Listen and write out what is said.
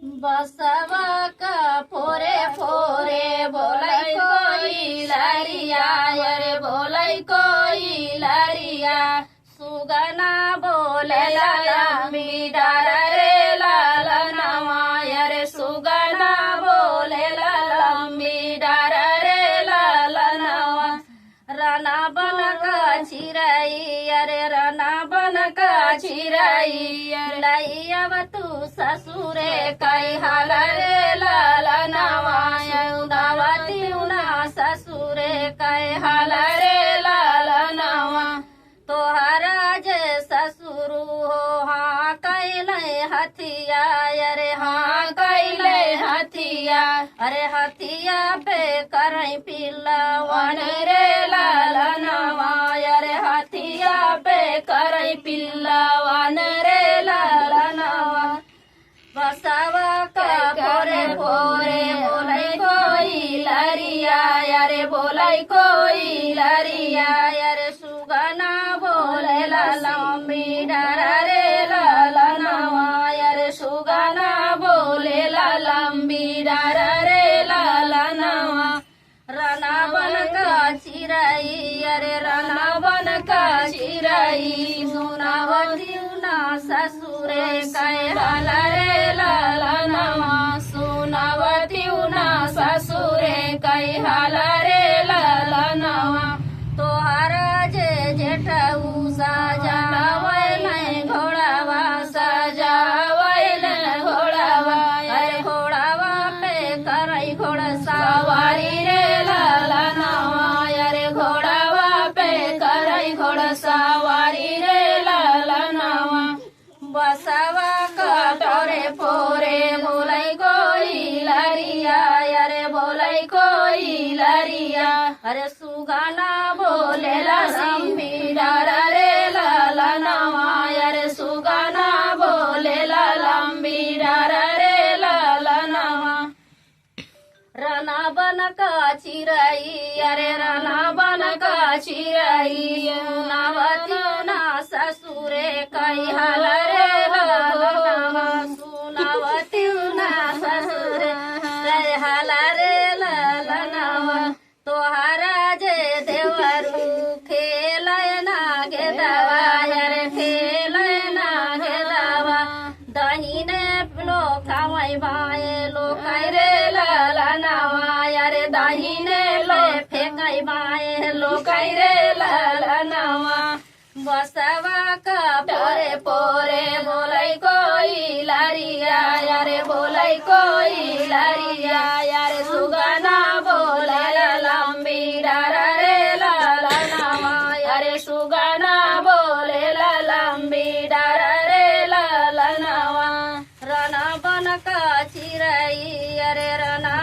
बसवा का फोरे फोरे बोलै कोई लरिया अरे बोलै कोई लरिया सुगना बोले लंबी डार रे लालनवा अरे सुगना बोले लंबी डार रे लालनवा राना बन का चिराई अरे राना बन का चिराई लैया तू ससुरे कई हाल रे लालनवा उदावती उना ससुरे कई हाल रे लालनवा तोहरा जे ससुरु हो हाँ कैले हथिया अरे हाँ कैले हथिया अरे हथिया पे करई पिल्लवन रे लालनवा अरे हथिया पे करई पिल्लवन रे लालनवा बसवा का फोरे फोरे बोलै कोई लरिया अरे बोलै कोई लरिया अरे सुगना बोले लंबी डार रे लालनवा अरे सुगना बोले लंबी डार रे लालनवा राना बन का चिराई अरे राना बन का चिराई सुनावती ना ससुरे कई हाल रे लालनवा सुनावती ना ससुरे कई हाल रे लालनवा तोहरा जे जेठऊ सजावैल घोड़ावा सजावैल घोड़ावा अरे घोड़ावा पे करई घोड़ सवारी रे लालनवा अरे घोड़ावा पे करई घोड़ सवारी रे लालनवा बसवा का फोरे फोरे बोलै कोई लरिया अरे बोलै कोई लरिया अरे सुगाना बोले लंबी डार रे लालनवा अरे सुगाना बोले लंबी डार रे लालनवा राना बन का चिराई अरे राना बन का चिराई नावती ना ससुरे कई हाल रे लालनवा सुनावती ना ससुरे कई हाल रे लालनवा तोहरा जे देवरू खेलय ना गेदवा अरे खेलय ना गेदवा दहीने लोकावै बाए लोकाय रे लालनवा अरे दहीने लो फेंकै बाए लोकाय रे लालनवा बसवा का पोरे पोरे बोलै कोई लरिया अरे बोलै कोई लरिया अरे सुगना बोले लंबी डार रे लालनवा अरे सुगना बोले लंबी डार रे लालनवा राना बन का चिराई अरे राना